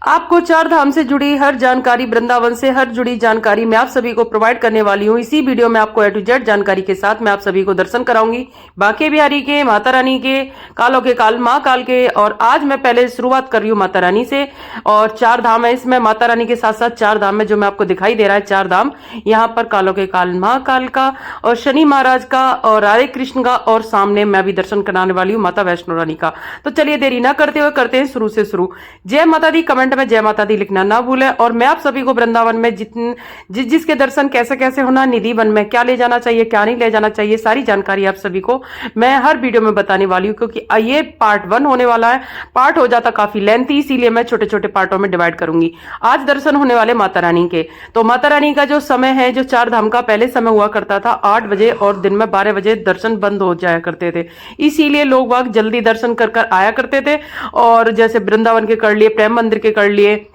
आपको चार धाम से जुड़ी हर जानकारी, वृंदावन से हर जुड़ी जानकारी मैं आप सभी को प्रोवाइड करने वाली हूँ। इसी वीडियो में आपको ए टू जेड जानकारी के साथ मैं आप सभी को दर्शन कराऊंगी बांके बिहारी के, माता रानी के, कालों के काल, माँ काल के। और आज मैं पहले शुरुआत कर रही हूँ माता रानी से। और चार धाम है इसमें, माता रानी के साथ साथ चार धाम में जो मैं आपको दिखाई दे रहा है चार धाम, यहाँ पर कालों के काल माँ काल का और शनि महाराज का और राधे कृष्ण का, और सामने मैं भी दर्शन कराने वाली हूँ माता वैष्णो रानी का। तो चलिए देरी ना करते हुए करते हैं शुरू से शुरू। जय माता दी कमेंट में जय माता दी लिखना ना भूलें। और मैं आप सभी को वृंदावन में जिसके दर्शन कैसे कैसे होना, निधि वन में क्या ले जाना चाहिए, क्या नहीं ले जाना चाहिए, सारी जानकारी आप सभी को मैं हर वीडियो में बताने वाली हूँ। क्योंकि ये पार्ट 1 होने वाला है, पार्ट हो जाता काफी लेंथी, इसीलिए मैं छोटे छोटे पार्टों में डिवाइड करूंगी। आज दर्शन होने वाले माता रानी के। तो माता रानी का जो समय है, जो चार धाम का पहले समय हुआ करता था 8 बजे और दिन में 12 बजे दर्शन बंद हो जाया करते थे। इसीलिए लोग वहां जल्दी दर्शन कर आया करते थे। और जैसे वृंदावन के कर लिए, प्रेम मंदिर के कर लिए,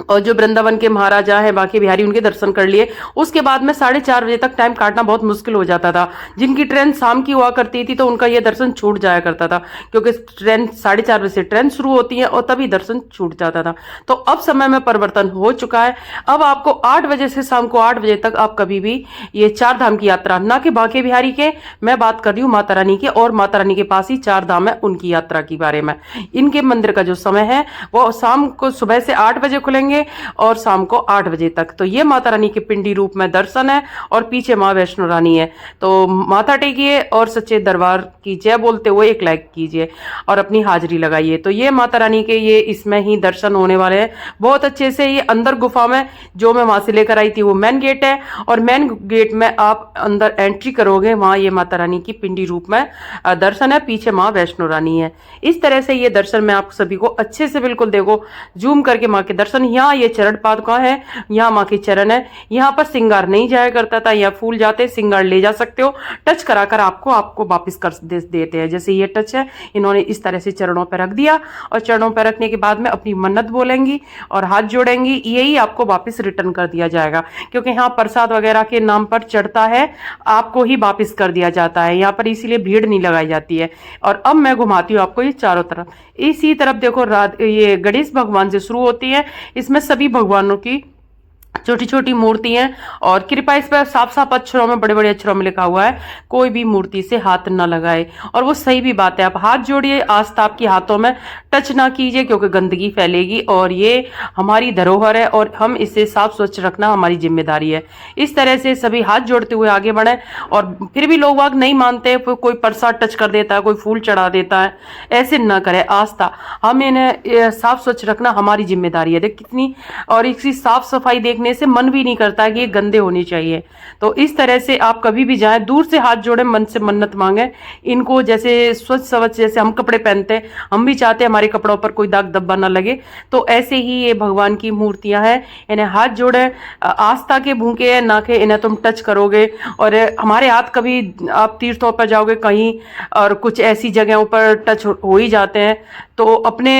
और जो वृंदावन के महाराजा है बांके बिहारी, उनके दर्शन कर लिए। उसके बाद में 4:30 बजे तक टाइम काटना बहुत मुश्किल हो जाता था। जिनकी ट्रेन शाम की हुआ करती थी तो उनका यह दर्शन छूट जाया करता था, क्योंकि ट्रेन 4:30 बजे से ट्रेन शुरू होती है और तभी दर्शन छूट जाता था। तो अब समय में परिवर्तन हो चुका है। अब आपको 8 बजे से शाम को 8 बजे तक आप कभी भी ये चार धाम की यात्रा, ना कि बांके बिहारी के, मैं बात कर रही हूँ माता रानी के, और माता रानी के पास ही चार धाम है उनकी यात्रा के बारे में। इनके मंदिर का जो समय है वो शाम को सुबह से 8 बजे खुलेंगे और शाम को 8 बजे तक। तो ये माता रानी के पिंडी रूप में दर्शन है और पीछे माँ वैष्णो रानी है। तो माथा टेकिए और सच्चे दरबार की जय बोलते हुए एक लाइक कीजिए और अपनी हाजिरी लगाइए। तो ये माता रानी के ये इसमें ही दर्शन होने वाले हैं बहुत अच्छे से। ये अंदर गुफा में जो मैं वहां से लेकर आई थी वो मेन गेट है, और मेन गेट में आप अंदर एंट्री करोगे, वहां ये माता रानी की पिंडी रूप में दर्शन है, पीछे माँ वैष्णो रानी है। इस तरह से ये दर्शन मैं आप सभी को अच्छे से बिल्कुल देखो जूम करके माँ के दर्शन। यहाँ ये चरण पादुका है, यहाँ माँ के चरण है। यहाँ पर सिंगार नहीं जाया करता था, यहाँ फूल जाते, सिंगार ले जा सकते हो, टच कराकर आपको वापस कर देते हैं। जैसे ये टच है, इन्होंने इस तरह से चरणों पर रख दिया और चरणों पर रखने के बाद में अपनी मन्नत बोलेंगी और हाथ जोड़ेंगी, यही आपको वापस रिटर्न कर दिया जाएगा। क्योंकि यहाँ प्रसाद वगैरह के नाम पर चढ़ता है, आपको ही वापस कर दिया जाता है यहाँ पर, इसीलिए भीड़ नहीं लगाई जाती है। और अब मैं घुमाती हूँ आपको ये चारों तरफ। इसी तरफ देखो ये गणेश भगवान से शुरू होती है। इसमें सभी भगवानों की छोटी छोटी मूर्ति हैं और कृपा इस पर साफ साफ अक्षरों में, बड़े बड़े अक्षरों में लिखा हुआ है, कोई भी मूर्ति से हाथ न लगाए। और वो सही भी बात है, आप हाथ जोड़िए, आस्था आपकी हाथों में टच ना कीजिए, क्योंकि गंदगी फैलेगी और ये हमारी धरोहर है और हम इसे साफ स्वच्छ रखना हमारी जिम्मेदारी है। इस तरह से सभी हाथ जोड़ते हुए आगे बढ़े। और फिर भी लोग वाग नहीं मानते, कोई प्रसाद टच कर देता है, कोई फूल चढ़ा देता है, ऐसे न करे। आस्था, हम इन्हें साफ स्वच्छ रखना हमारी जिम्मेदारी है। देख कितनी, और इसकी साफ सफाई देखने से मन भी नहीं करता कि ये गंदे होने चाहिए। तो इस तरह से आप कभी भी जाएं, दूर से हाथ जोड़े, मन से मन्नत मांगे इनको। जैसे स्वच्छ स्वच्छ जैसे हम कपड़े पहनते हैं, हम भी चाहते हैं हमारे कपड़ों पर कोई दाग धब्बा ना लगे, तो ऐसे ही ये भगवान की मूर्तियां हैं, इन्हें हाथ जोड़े, आस्था के भूखे हैं, ना कि इन्हें तुम टच करोगे। और हमारे हाथ कभी आप तीर्थों पर जाओगे कहीं और कुछ ऐसी जगहों पर टच हो ही जाते हैं, तो अपने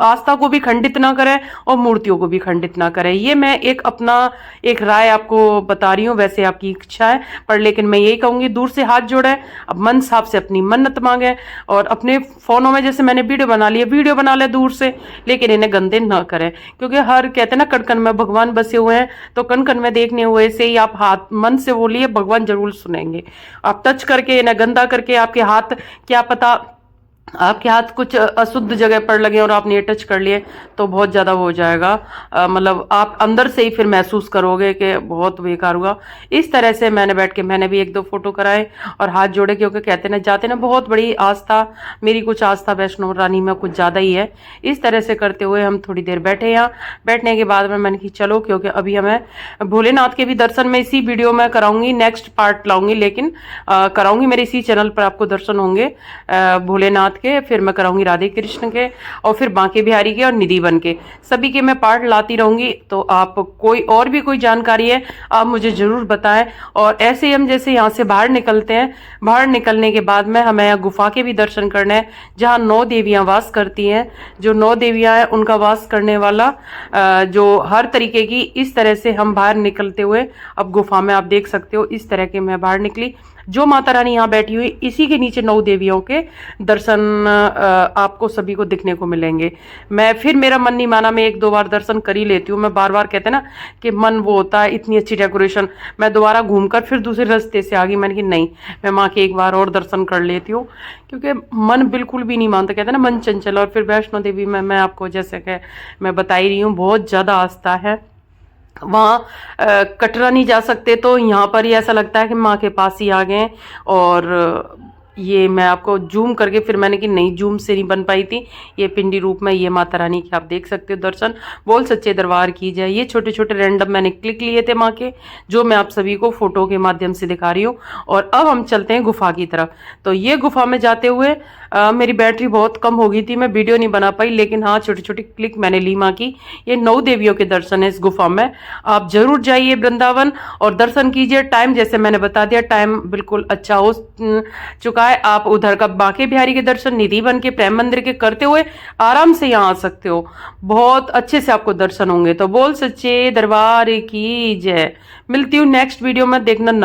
आस्था को भी खंडित ना करें और मूर्तियों को भी खंडित ना करें। ये मैं अपना एक राय आपको बता रही हूँ, वैसे आपकी इच्छा है, पर लेकिन मैं यही कहूंगी दूर से हाथ जोड़े, अब मन साफ से अपनी मन्नत मांगे। और अपने फोनों में जैसे मैंने वीडियो बना ली है, वीडियो बना ले दूर से, लेकिन इन्हें गंदे ना करें। क्योंकि हर कहते हैं ना कण कण में भगवान बसे हुए हैं, तो कण कण में देखने हुए से ही आप हाथ मन से बोलिए, भगवान जरूर सुनेंगे। आप टच करके इन्हें गंदा करके, आपके हाथ क्या पता आपके हाथ कुछ अशुद्ध जगह पर लगे और आपने ये टच कर लिए, तो बहुत ज़्यादा हो जाएगा। मतलब आप अंदर से ही फिर महसूस करोगे कि बहुत बेकार हुआ। इस तरह से मैंने बैठ के मैंने भी 1-2 फोटो कराए और हाथ जोड़े, क्योंकि कहते ना जाते ना बहुत बड़ी आस्था, मेरी कुछ आस्था वैष्णो रानी में कुछ ज़्यादा ही है। इस तरह से करते हुए हम थोड़ी देर बैठे। यहाँ बैठने के बाद में मैंने कि चलो, क्योंकि अभी हमें भोलेनाथ के भी दर्शन में इसी वीडियो में कराऊंगी, नेक्स्ट पार्ट लाऊंगी, लेकिन कराऊंगी मेरे इसी चैनल पर आपको दर्शन होंगे भोलेनाथ के, फिर मैं कराऊंगी राधे कृष्ण के, और फिर बांके बिहारी के और निधि वन के, सभी के मैं पार्ट लाती रहूंगी। तो आप कोई और भी कोई जानकारी है आप मुझे जरूर बताएं। और ऐसे ही हम जैसे यहाँ से बाहर निकलते हैं, बाहर निकलने के बाद में हमें यहाँ गुफा के भी दर्शन करने हैं, जहाँ 9 देवियां वास करती हैं। जो 9 देवियां हैं उनका वास करने वाला जो हर तरीके की, इस तरह से हम बाहर निकलते हुए अब गुफा में आप देख सकते हो, इस तरह के मैं बाहर निकली। जो माता रानी यहाँ बैठी हुई, इसी के नीचे 9 देवियों के दर्शन आपको सभी को दिखने को मिलेंगे। मैं फिर मेरा मन नहीं माना, मैं 1-2 बार दर्शन कर ही लेती हूँ। मैं बार बार कहते हैं ना कि मन वो होता है, इतनी अच्छी डेकोरेशन, मैं दोबारा घूमकर फिर दूसरे रास्ते से आ गई। मैंने कि नहीं, मैं माँ के एक बार और दर्शन कर लेती हूँ, क्योंकि मन बिल्कुल भी नहीं मानता। कहते हैं ना मन चंचल। और फिर वैष्णो देवी में मैं आपको जैसे कि मैं बता ही रही हूँ, बहुत ज़्यादा आस्था है वहाँ। कटरा नहीं जा सकते तो यहाँ पर ही ऐसा लगता है कि माँ के पास ही आ गए। और ये मैं आपको जूम करके, फिर मैंने कि नहीं, जूम से नहीं बन पाई थी, ये पिंडी रूप में ये माता रानी के आप देख सकते हो दर्शन। बोल सच्चे दरबार की जय। ये छोटे छोटे रैंडम मैंने क्लिक लिए थे माँ के, जो मैं आप सभी को फोटो के माध्यम से दिखा रही हूँ। और अब हम चलते हैं गुफा की तरफ। तो ये गुफा में जाते हुए मेरी बैटरी बहुत कम हो गई थी, मैं वीडियो नहीं बना पाई, लेकिन हाँ छोटी छोटी क्लिक मैंने ली माँ की। ये 9 देवियों के दर्शन है इस गुफा में। आप जरूर जाइए वृंदावन और दर्शन कीजिए। टाइम जैसे मैंने बता दिया, टाइम बिल्कुल अच्छा हो चुका है। आप उधर का बांके बिहारी के दर्शन निधि बन के प्रेम मंदिर के करते हुए आराम से यहाँ आ सकते हो, बहुत अच्छे से आपको दर्शन होंगे। तो बोल सच्चे दरबार की जय। मिलती हूँ नेक्स्ट वीडियो में, देखना न